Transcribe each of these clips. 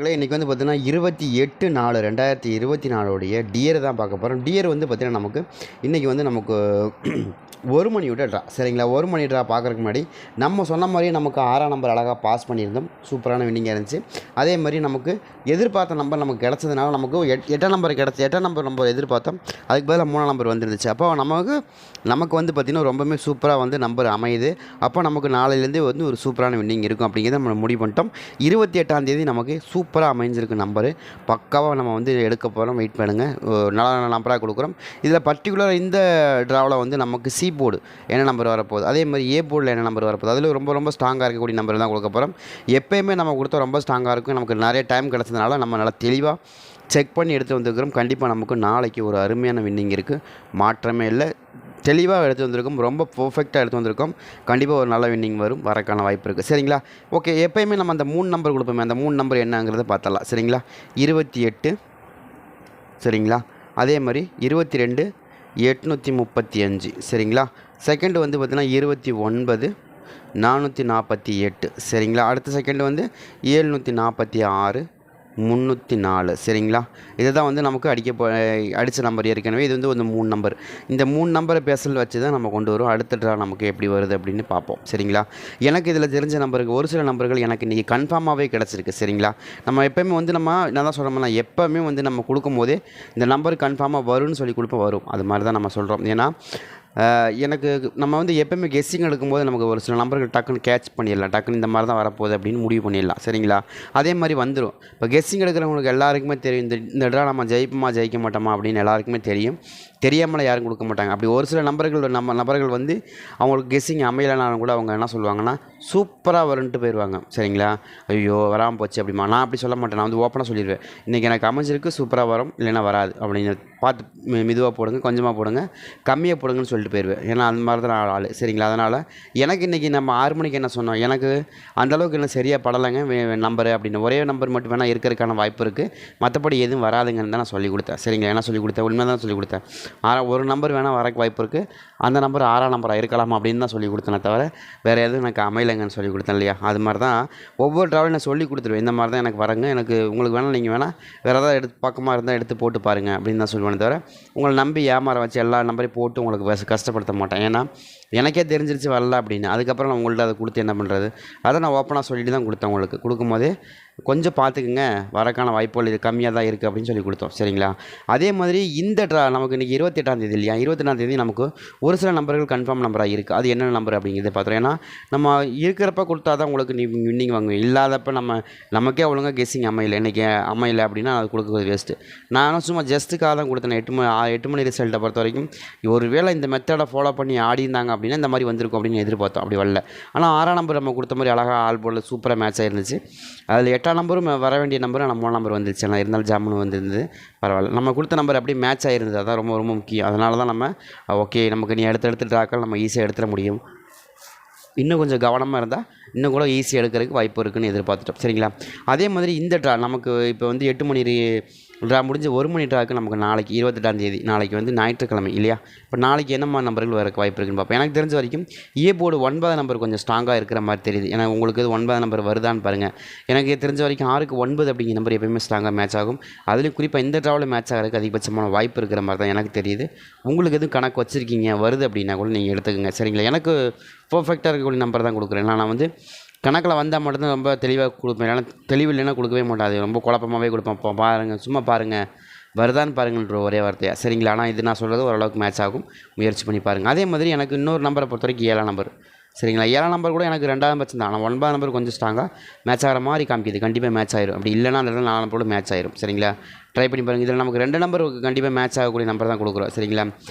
இன்றைக்கி வந்து பார்த்தீங்கன்னா 28/4/2024 டியர் தான் பார்க்க போகிறோம். டியர் வந்து பார்த்தீங்கன்னா நமக்கு இன்றைக்கி வந்து நமக்கு 1 மணி விட ட்ரா சரிங்களா. 1 மணி ட்ரா பார்க்குறதுக்கு முன்னாடி நம்ம சொன்ன மாதிரியே நமக்கு 6ஆம் நம்பர் அழகாக பாஸ் பண்ணியிருந்தோம். சூப்பரான வின்னிங்காக இருந்துச்சு. அதே மாதிரி நமக்கு எதிர்பார்த்த நம்பர் நமக்கு கிடச்சதுனால நமக்கு 8ஆம் நம்பர் கிடச்சி 8ஆம் நம்பர் நம்ம எதிர்பார்த்தோம். அதுக்கு பதிலாக 3ஆம் நம்பர் வந்துருந்துச்சு. அப்போ நமக்கு வந்து பார்த்திங்கன்னா ரொம்பவுமே சூப்பராக வந்து நம்பர் அமையுது. அப்போ நமக்கு நாளையிலேருந்தே வந்து ஒரு சூப்பரான வின்னிங் இருக்கும் அப்படிங்கிறத நம்ம முடிவு பண்ணிட்டோம். 28ஆம் தேதி நமக்கு சூப்பராக அமைஞ்சிருக்கு நம்பரு. பக்காவாக நம்ம வந்து எடுக்க போகிறோம். வெயிட் பண்ணுங்கள். நல்ல நல்ல நம்பராக கொடுக்குறோம். இதில் பர்டிகுலராக இந்த ட்ராவில் வந்து நமக்கு சி போர்டு என்ன நம்பர் வரப்போகுது, அதே மாதிரி ஏ போர்டில் என்ன நம்பர் வரப்போகுது, அதில் ரொம்ப ரொம்ப ஸ்ட்ராங்காக இருக்கக்கூடிய நம்பர் தான் கொடுக்க போகிறோம். எப்போயுமே நம்ம கொடுத்தா ரொம்ப ஸ்ட்ராங்காக இருக்கும். நமக்கு நிறைய டைம் கிடச்சதுனால நம்ம நல்லா தெளிவாக செக் பண்ணி எடுத்து வந்துருக்கிறோம். கண்டிப்பாக நமக்கு நாளைக்கு ஒரு அருமையான வின்னிங் இருக்குது. மாற்றமே இல்லை. தெளிவாக எடுத்து வந்திருக்கோம். ரொம்ப பர்ஃபெக்டாக எடுத்து வந்திருக்கோம். கண்டிப்பாக ஒரு நல்ல வின்னிங் வரும். வரக்கான வாய்ப்பு இருக்குது. சரிங்களா. ஓகே, எப்போயுமே நம்ம அந்த 3 நம்பர் கொடுப்போமே, அந்த 3 நம்பர் என்னங்கிறத பார்த்தலாம். சரிங்களா. 28 சரிங்களா. அதே மாதிரி 22 835 சரிங்களா. செகண்டு வந்து பார்த்திங்கன்னா 29 448 சரிங்களா. அடுத்த செகண்டு வந்து 746 304 சரிங்களா. இதை தான் வந்து நமக்கு அடித்த நம்பர் ஏற்கனவே. இது வந்து ஒரு 3 நம்பர். இந்த 3 நம்பரை பேசல் வச்சு தான் நம்ம கொண்டு வரும். அடுத்த ட்ரா நமக்கு எப்படி வருது அப்படின்னு பார்ப்போம். சரிங்களா. எனக்கு இதில் தெரிஞ்ச நம்பருக்கு ஒரு சில நம்பர்கள் எனக்கு இன்றைக்கி கன்ஃபார்மாகவே கிடச்சிருக்கு. சரிங்களா. நம்ம எப்போயுமே வந்து நான் தான் சொல்கிறோம்னா எப்போவுமே வந்து நம்ம கொடுக்கும் போதே இந்த நம்பர் கன்ஃபார்மாக வரும்னு சொல்லி கொடுப்போம். வரும். அது மாதிரி தான் நம்ம சொல்கிறோம். ஏன்னா எனக்கு நம்ம வந்து எப்போயுமே கெஸ்ஸிங் எடுக்கும்போது நமக்கு ஒரு சில நம்பர்கள் டக்குன்னு கேட்ச் பண்ணிடலாம். டக்குன்னு இந்த மாதிரி தான் வரப்போகுது அப்படின்னு முடிவு பண்ணிடலாம். சரிங்களா. அதே மாதிரி வந்துடும். இப்போ கெஸ்ஸிங் எடுக்கிறவங்களுக்கு எல்லாருக்குமே தெரியும் இந்த இடம் நம்ம ஜெயிப்போமா ஜெயிக்க மாட்டோமா அப்படின்னு எல்லாருக்குமே தெரியும். தெரியாமலே யாரும் கொடுக்க மாட்டாங்க. அப்படி ஒரு சில நபர்கள் வந்து அவங்களுக்கு கெஸ்ஸிங் அமையலைனாலும் கூட அவங்க என்ன சொல்லுவாங்கன்னா சூப்பராக வரும்ன்ட்டு போயிடுவாங்க. சரிங்களா. ஐயோ வராமல் போச்சு அப்படிமா. நான் அப்படி சொல்ல மாட்டேன். நான் வந்து ஓப்பனாக சொல்லிடுவேன். இன்றைக்கி எனக்கு அமைஞ்சிருக்கு, சூப்பராக வரும், இல்லைன்னா வராது அப்படின்னு பார்த்து மெதுவாக போடுங்க, கொஞ்சமாக போடுங்க, கம்மியாக போடுங்கன்னு சொல்லிட்டு போயிடுவேன். ஏன்னா அந்த மாதிரி தான் ஆள். சரிங்களா. அதனால் எனக்கு இன்றைக்கி நம்ம 6 மணிக்கு என்ன சொன்னோம், எனக்கு அந்தளவுக்கு என்ன சரியாக படலைங்க நம்பரு அப்படின்னு. ஒரே நம்பர் மட்டும் வேணால் இருக்கிறதுக்கான வாய்ப்பு இருக்குது. மற்றபடி எதுவும் வராதுங்கன்னு தான் நான் சொல்லிக் கொடுத்தேன். சரிங்களா. என்ன சொல்லிக் கொடுத்தேன், உண்மை தான் சொல்லிக் கொடுத்தேன். ஒரு நம்பர் வேணால் வரக்கு வாய்ப்பு இருக்குது. அந்த நம்பர் 6ஆம் நம்பராக இருக்கலாம் அப்படின்னு தான் சொல்லிக் கொடுத்தேனே தவிர வேறு எதுவும் எனக்கு அமையலைங்கன்னு சொல்லி கொடுத்தேன் இல்லையா. அது மாதிரி தான் ஒவ்வொரு ட்ராவலும் நான் சொல்லி கொடுத்துருவேன். இந்த மாதிரி தான் எனக்கு வரங்க, எனக்கு உங்களுக்கு வேணால் நீங்கள் வேணால் வேறு ஏதாவது எடுத்து பக்கமாக இருந்தால் எடுத்து போட்டு பாருங்கள் அப்படின்னு தான் சொல்லுவேன் தவிர உங்களை நம்பி ஏமாற வச்சு எல்லா நம்பரையும் போட்டு உங்களுக்கு கஷ்டப்படுத்த மாட்டேன். ஏன்னா எனக்கே தெரிஞ்சிருச்சு வரல அப்படின்னு. அதுக்கப்புறம் நான் உங்கள்கிட்ட அதை கொடுத்து என்ன பண்ணுறது. அதை நான் ஓப்பனாக சொல்லிட்டு தான் கொடுத்தேன். உங்களுக்கு கொடுக்கும்போதே கொஞ்சம் பார்த்துக்குங்க, வரக்கான வாய்ப்புகள் இது கம்மியாக தான் இருக்குது அப்படின்னு சொல்லி கொடுத்தோம். சரிங்களா. அதே மாதிரி இந்த நமக்கு இன்றைக்கி 28ஆம் தேதி இல்லையா. 28ஆம் தேதி நமக்கு ஒரு சில நம்பர்கள் கன்ஃபார்ம் நம்பராக இருக்குது. அது என்னென்ன நம்பர் அப்படிங்கிறத பார்த்துறோம். ஏன்னா நம்ம இருக்கிறப்ப கொடுத்தா தான் உங்களுக்கு வின்னிங் வாங்குவேன். இல்லாதப்போ நமக்கே ஒழுங்காக கெஸ்ஸிங் இன்றைக்கி அமையலை அப்படின்னா அது கொடுக்குறது வேஸ்ட்டு. நானும் சும்மா ஜஸ்ட்டுக்காக தான் கொடுத்தேன். 8 மணி ரிசல்ட்டை பொறுத்த வரைக்கும் ஒரு வேளை இந்த மெத்தடை ஃபாலோ பண்ணி ஆடிஇருந்தாங்க அப்படின்னா இந்த மாதிரி வந்திருக்கும் அப்படின்னு எதிர்பார்த்தோம். அப்படி வரல. ஆனால் 6ஆம் நம்பர் நம்ம கொடுத்த மாதிரி அழகாக ஆல் போர்டில் சூப்பராக மேட்ச் ஆயிருந்துச்சு. அதில் 8ஆம் நம்பரும் வர வேண்டிய நம்பரும் ஆனால் 3ஆம் நம்பர் வந்துருச்சு. ஆனால் இருந்தாலும் ஜாமுன்னு வந்துருந்தது. பரவாயில்ல. நம்ம கொடுத்த நம்பர் அப்படியே மேட்ச் ஆகிருந்தது. அதான் ரொம்ப ரொம்ப முக்கியம். அதனால தான் நம்ம ஓகே நமக்கு நீ எடுத்து ட்ராக்கள் நம்ம ஈஸியாக எடுத்துட முடியும். இன்னும் கொஞ்சம் கவனமாக இருந்தால் இன்னும் கூட ஈஸியாக எடுக்கிறதுக்கு வாய்ப்பு இருக்குதுன்னு எதிர்பார்த்துட்டோம். சரிங்களா. அதே மாதிரி இந்த ட்ரா நமக்கு இப்போ வந்து 8 மணி ட்ரா முடிஞ்சு 1 மணி ட்ராக்கு நமக்கு நாளைக்கு 28ஆம் தேதி நாளைக்கு வந்து ஞாயிற்றுக்கிழமை இல்லையா. இப்போ நாளைக்கு என்னம்மா நம்பர்கள் வரக்கு வாய்ப்பு இருக்குன்னு பார்ப்போம். எனக்கு தெரிஞ்ச வரைக்கும் ஏ போர்டு 9 நம்பர் கொஞ்சம் ஸ்ட்ராங்காக இருக்கிற மாதிரி தெரியுது. ஏன்னா உங்களுக்கு 9 நம்பர் வருதான்னு பாருங்கள். எனக்கு தெரிஞ்ச வரைக்கும் 6க்கு 9 அப்படிங்கிற நம்பர் எப்போயுமே ஸ்ட்ராங்காக மேட்ச் ஆகும். அதுலேயும் குறிப்பாக இந்த ட்ராவில் மேட்ச் ஆகிறதுக்கு அதிகபட்சமான வாய்ப்பு இருக்கிற மாதிரி தான் எனக்கு தெரியுது. உங்களுக்கு எதுவும் கணக்கு வச்சுருக்கீங்க வருது அப்படின்னா கூட நீங்கள் எடுத்துக்கோங்க. சரிங்களா. எனக்கு பர்ஃபெக்டாக இருக்கக்கூடிய நம்பர் தான் கொடுக்குறேன். நான் வந்து கணக்கில் வந்தால் மட்டும்தான் ரொம்ப தெளிவாக கொடுப்பேன். ஏன்னா தெளிவு இல்லைன்னா கொடுக்கவே மாட்டாது. ரொம்ப குழப்பமாகவே கொடுப்பேன். இப்போ பாருங்கள், சும்மா பாருங்கள், வருதான்னு பாருங்கன்ற ஒரே வார்த்தையாக. சரிங்களா. ஆனால் இது நான் சொல்கிறது ஓரளவுக்கு மேட்ச் ஆகும். முயற்சி பண்ணி பாருங்கள். அதே மாதிரி எனக்கு இன்னொரு நம்பரை பொறுத்த வரைக்கும் 7ஆம் நம்பர். சரிங்களா. 7ஆம் நம்பர் கூட எனக்கு 2ஆம் பட்சம் தான். ஆனால் 9ஆம் நம்பர் கொஞ்சம் ஸ்ட்ராங்காக மேட்ச் ஆகிற மாதிரி காமிக்குது. கண்டிப்பாக மேட்ச் ஆயிரும். அப்படி இல்லைனா அந்த 4 நம்பரோட மேட்ச் ஆயிரும். சரிங்களா. ட்ரை பண்ணி பாருங்கள். இதில் நமக்கு 2 நம்பர் கண்டிப்பாக மேட்ச் ஆகக்கூடிய நம்பர் தான் கொடுக்குறோம். சரிங்களா.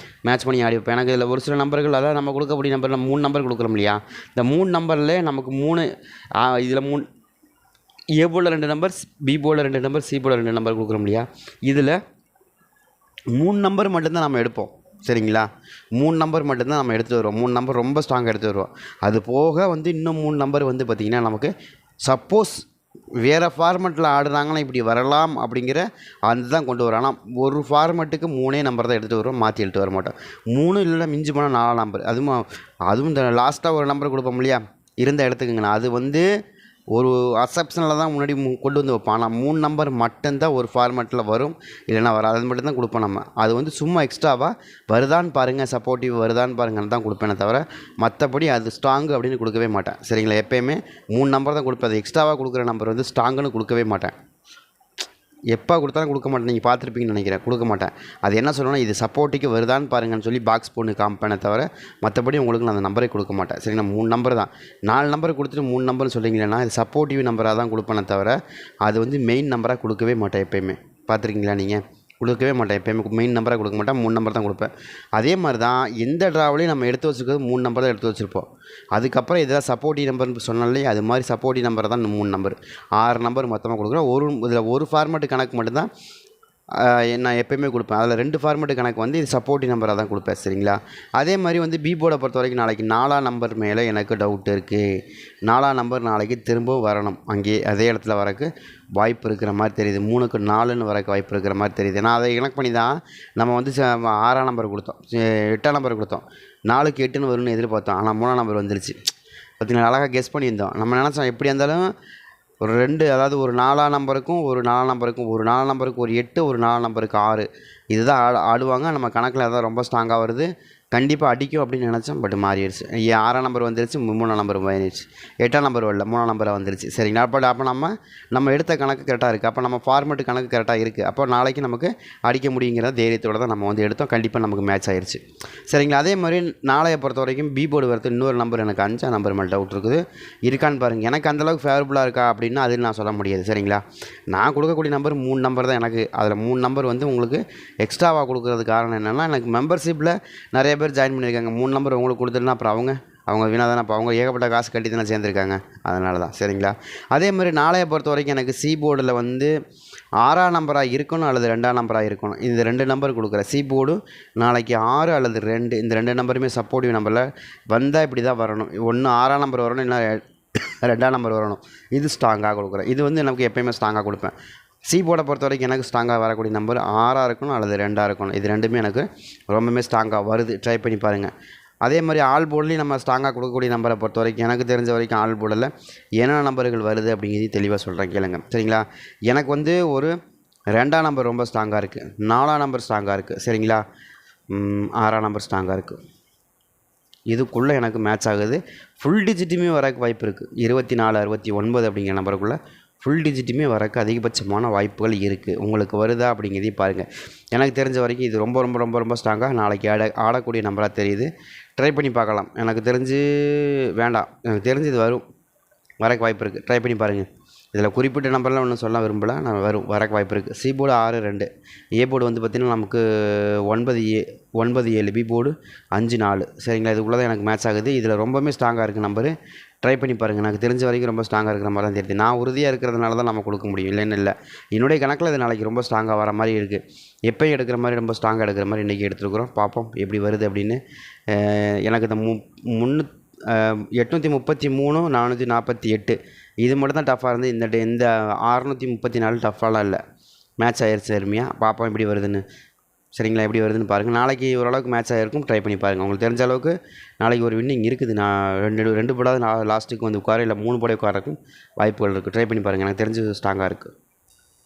மேட்ச் பண்ணி ஆடி வைப்போம். எனக்கு இதில் ஒரு சில நம்பர்கள் அதாவது நம்ம கொடுக்கக்கூடிய நம்பரில் 3 நம்பர் கொடுக்குறோம் இல்லையா. இந்த 3 நம்பரில் நமக்கு 3 இதில் 3 ஏ போர்டில் 2 நம்பர், பி போர்டில் 2 நம்பர், சி போர்டில் 2 நம்பர் கொடுக்குறோம் இல்லையா. இதில் 3 நம்பர் மட்டும்தான் நம்ம எடுப்போம். சரிங்களா. 3 நம்பர் மட்டும்தான் நம்ம எடுத்து வருவோம். 3 நம்பர் ரொம்ப ஸ்ட்ராங்காக எடுத்து வருவோம். அது போக வந்து இன்னும் 3 நம்பர் வந்து பார்த்திங்கன்னா நமக்கு சப்போஸ் வேறு ஃபார்மெட்டில் ஆடுறாங்கன்னா இப்படி வரலாம் அப்படிங்கிற அதுதான் கொண்டு வரோம். ஆனால் ஒரு ஃபார்மெட்டுக்கு 3 நம்பர் தான் எடுத்து வருவோம். மாற்றி எடுத்து வர மாட்டோம். 3 இல்லைன்னா மிஞ்சி போனால் 4 நம்பர். அதுவும் இந்த லாஸ்ட்டாக ஒரு நம்பர் கொடுப்போம் இல்லையா. இருந்தால் எடுத்துக்கங்கண்ணா. அது வந்து ஒரு அசப்ஷனில் தான் முன்னாடி கொண்டு வந்து வைப்பான். ஆனால் 3 நம்பர் மட்டும்தான் ஒரு ஃபார்மேட்டில் வரும், இல்லைனா வராது. அது மட்டும் தான் கொடுப்போம் நம்ம. அது வந்து சும்மா எக்ஸ்ட்ராவாக வருதான்னு பாருங்கள், சப்போர்ட்டிவ் வருதான்னு பாருங்கன்னு தான் கொடுப்பேனே தவிர மற்றபடி அது ஸ்ட்ராங்கு அப்படின்னு கொடுக்கவே மாட்டேன். சரிங்களா? எப்போயுமே 3 நம்பர் தான் கொடுப்பேன். அது எக்ஸ்ட்ராவாக கொடுக்குற நம்பர் வந்து ஸ்ட்ராங்குன்னு கொடுக்கவே மாட்டேன். எப்போ கொடுத்தாலும் கொடுக்க மாட்டேன். நீங்கள் பார்த்துருப்பீங்கன்னு நினைக்கிறேன். கொடுக்க மாட்டேன். அது என்ன சொல்லணும்னா, இது சப்போர்ட்டுக்கு வருதான்னு பாருங்கன்னு சொல்லி பாக்ஸ் போட்டு காமிப்பேனே தவிர மற்றபடி உங்களுக்கு நான் அந்த நம்பரை கொடுக்க மாட்டேன். சரிங்களா? 3 நம்பர் தான். 4 நம்பர் கொடுத்துட்டு 3 நம்பர்னு சொல்கிறீங்களேன்னா இது சப்போர்ட்டிவ் நம்பராக தான் கொடுப்பேனே தவிர அது வந்து மெயின் நம்பராக கொடுக்கவே மாட்டேன். எப்போயுமே பார்த்துருக்கீங்களா நீங்கள்? கொடுக்கவே மாட்டேன். எப்போயுமே மெயின் நம்பராக கொடுக்க மாட்டேன். 3 நம்பர் தான் கொடுப்பேன். அதே மாதிரி தான் எந்த ட்ராவலையும் நம்ம எடுத்து வச்சுருக்கிறது 3 நம்பர் தான் எடுத்து வச்சுருப்போம். அதுக்கப்புறம் இதெல்லாம் சப்போர்ட்டிவ் நம்பர்னு சொன்னாலே அது மாதிரி சப்போர்ட்டிவ் நம்பர் தான் 3 நம்பர். 6 நம்பர் மொத்தமாக கொடுக்குறோம். இதில் ஒரு ஃபார்மேட்டு கணக்கு மட்டும்தான் நான் எப்போயுமே கொடுப்பேன். அதில் 2 ஃபார்மேட்டு கணக்கு வந்து இது சப்போர்ட்டிவ் நம்பராக தான் கொடுப்பேன். சரிங்களா? அதே மாதிரி வந்து பி போர்டை பொறுத்த வரைக்கும் நாளைக்கு 4ஆம் நம்பர் மேலே எனக்கு டவுட் இருக்குது. 4ஆம் நம்பர் நாளைக்கு திரும்பவும் வரணும். அங்கேயே அதே இடத்துல வரக்கு வாய்ப்பு இருக்கிற மாதிரி தெரியுது. 3க்கு 4ன்னு வரக்கு வாய்ப்பு இருக்கிற மாதிரி தெரியுது. நான் அதை கணக்கு பண்ணி தான் நம்ம வந்து 6ஆம் நம்பர் கொடுத்தோம், 8ஆம் நம்பர் கொடுத்தோம். 4க்கு 8ன்னு வரும்னு எதிர்பார்த்தோம். ஆனால் 3ஆம் நம்பர் வந்துருச்சு. பார்த்தீங்கன்னா அழகாக கெஸ் பண்ணியிருந்தோம். நம்ம நினச்சோம் எப்படி இருந்தாலும் ஒரு 2, அதாவது ஒரு 4ஆம் நம்பருக்கும் ஒரு 4ஆம் நம்பருக்கும், ஒரு 4ஆம் நம்பருக்கு ஒரு 8, ஒரு 4ஆம் நம்பருக்கு 6 இதுதான் ஆடுவாங்க. நம்ம கணக்கில் அதான் ரொம்ப ஸ்ட்ராங்காக வருது. கண்டிப்பாக அடிக்கும் அப்படின்னு நினச்சோம். பட் மாறிடுச்சு. 6ஆம் நம்பர் வந்துருச்சு, 3ஆம் நம்பர் மாறிடுச்சு. 8ஆம் நம்பர் வரல, 3ஆம் நம்பராக வந்துருச்சு. சரிங்களா? அப்போ நம்ம எடுத்த கணக்கு கரெக்டாக இருக்குது. அப்போ நம்ம ஃபார்மேட்டு கணக்கு கரெக்டாக இருக்குது. அப்போ நாளைக்கு நமக்கு அடிக்க முடியுங்கிற தைரியத்தோடு தான் நம்ம வந்து எடுத்தோம். கண்டிப்பாக நமக்கு மேட்ச் ஆயிடுச்சு. சரிங்களா? அதே மாதிரி நாளையை பொறுத்த வரைக்கும் பி போர்டு வரது இன்னொரு நம்பர் எனக்கு 5ஆம் நம்பர் மேலே டவுட் இருக்குது. இருக்கான்னு பாருங்கள். எனக்கு அந்தளவுக்கு ஃபேவரபுளாக இருக்கா அப்படின்னா அது நான் சொல்ல முடியாது. சரிங்களா? நான் கொடுக்கக்கூடிய நம்பர் 3 நம்பர் தான் எனக்கு. அதில் 3 நம்பர் வந்து உங்களுக்கு எக்ஸ்ட்ராவாக கொடுக்குறது காரணம் என்னென்னா, எனக்கு மெம்பர்ஷிப்பில் நிறைய பேர் ஜாயின் பண்ணியிருக்காங்க. 3 நம்பர் உங்களுக்கு கொடுத்துட்டுனா அப்புறம் அவங்க வீணாக தானே. அப்போ அவங்க ஏகப்பட்ட காசு கட்டி தானே சேர்ந்துருக்காங்க. அதனால தான். சரிங்களா? அதே மாதிரி நாளையை பொறுத்த வரைக்கும் எனக்கு சி போர்டில் வந்து 6ஆம் நம்பராக இருக்கணும் அல்லது 2ஆம் நம்பராக இருக்கணும். இந்த 2 நம்பர் கொடுக்குறேன். சி போர்டு நாளைக்கு 6 அல்லது 2, இந்த 2 நம்பருமே சப்போர்ட்டிவ் நம்பரில் வந்தால் இப்படி தான் வரணும். ஒன்று 6ஆம் நம்பர் வரணும், இல்லை 2ஆம் நம்பர் வரணும். இது ஸ்ட்ராங்காக கொடுக்குறேன். இது வந்து எனக்கு எப்போயுமே ஸ்ட்ராங்காக கொடுப்பேன். சி போர்டை பொறுத்த வரைக்கும் எனக்கு ஸ்ட்ராங்காக வரக்கூடிய நம்பர் 6ஆக இருக்கணும் அல்லது 2ஆக இருக்கணும். இது ரெண்டுமே எனக்கு ரொம்பவுமே ஸ்ட்ராங்காக வருது. ட்ரை பண்ணி பாருங்கள். அதே மாதிரி ஆல் போர்ட்லேயும் நம்ம ஸ்ட்ராங்காக கொடுக்கக்கூடிய நம்பரை பொறுத்த வரைக்கும் எனக்கு தெரிஞ்ச வரைக்கும் ஆல் போர்டில் என்னென்ன நம்பர்கள் வருது அப்படிங்கிறது தெளிவாக சொல்கிறேன் கேளுங்க. சரிங்களா? எனக்கு வந்து ஒரு 2ஆம் நம்பர் ரொம்ப ஸ்ட்ராங்காக இருக்குது, 4ஆம் நம்பர் ஸ்ட்ராங்காக இருக்குது. சரிங்களா? 6ஆம் நம்பர் ஸ்ட்ராங்காக இருக்குது. இதுக்குள்ளே எனக்கு மேட்ச் ஆகுது. ஃபுல் டிஜிட்டுமே வரக்கு வாய்ப்பு இருக்குது. 24, 69 அப்படிங்கிற நம்பருக்குள்ளே ஃபுல் டிஜிட்டுமே வரக்கு அதிகபட்சமான வாய்ப்புகள் இருக்குது. உங்களுக்கு வருதா அப்படிங்கிறதையும் பாருங்கள். எனக்கு தெரிஞ்ச வரைக்கும் இது ரொம்ப ரொம்ப ரொம்ப ரொம்ப ஸ்ட்ராங்காக நாளைக்கு ஆடக்கூடிய நம்பராக தெரியுது. ட்ரை பண்ணி பார்க்கலாம். எனக்கு தெரிஞ்சு வேண்டாம், எனக்கு தெரிஞ்சு இது வரக்கு வாய்ப்பு இருக்குது. ட்ரை பண்ணி பாருங்கள். இதில் குறிப்பிட்ட நம்பர்லாம் ஒன்றும் சொல்ல விரும்பலை. நான் வரக்கு வாய்ப்பு இருக்குது. C board 6, 2. ஏ போர்டு வந்து பார்த்திங்கன்னா நமக்கு 9, 7. B board 5, 4. சரிங்களா? இதுக்குள்ளே தான் எனக்கு மேட்ச் ஆகுது. இதில் ரொம்பவுமே ஸ்ட்ராங்காக இருக்குது நம்பரு. ட்ரை பண்ணி பாருங்கள். எனக்கு தெரிஞ்ச வரைக்கும் ரொம்ப ஸ்ட்ராங்காக இருக்கிற மாதிரி தான் தெரியுது. நான் உறுதியாக இருக்கிறதுனால தான் நம்ம கொடுக்க முடியும், இல்லைன்னு இல்லை. என்னுடைய கணக்கில் இது நாளைக்கு ரொம்ப ஸ்ட்ராங்காக வர மாதிரி இருக்குது. எப்போயும் எடுக்கிற மாதிரி ரொம்ப ஸ்ட்ராங்காக எடுக்கிற மாதிரி இன்றைக்கி எடுத்துருக்குறோம். பார்ப்போம் எப்படி வருது அப்படின்னு. எனக்கு இந்த 833, 448 இது மட்டும் தான் டஃப்பாக இருந்து. இந்த 634 டஃப்பாலாம் இல்லை. மேட்ச் ஆயிடுச்சு அருமையாக. பார்ப்போம் எப்படி வருதுன்னு. சரிங்களா? எப்படி வருதுன்னு பாருங்கள். நாளைக்கு ஓரளவுக்கு மேட்ச் ஆகிருக்கும். ட்ரை பண்ணி பாருங்கள். உங்களுக்கு தெரிஞ்ச அளவுக்கு நாளைக்கு ஒரு வின்னிங் இருக்குது. நான் 2 போடாது லாஸ்ட்டுக்கு வந்து உட்கார, இல்லை 3 போட உட்காரக்கும் வாய்ப்புகள் இருக்குது. ட்ரை பண்ணி பாருங்கள். எனக்கு தெரிஞ்சு ஸ்ட்ராங்காக இருக்குது.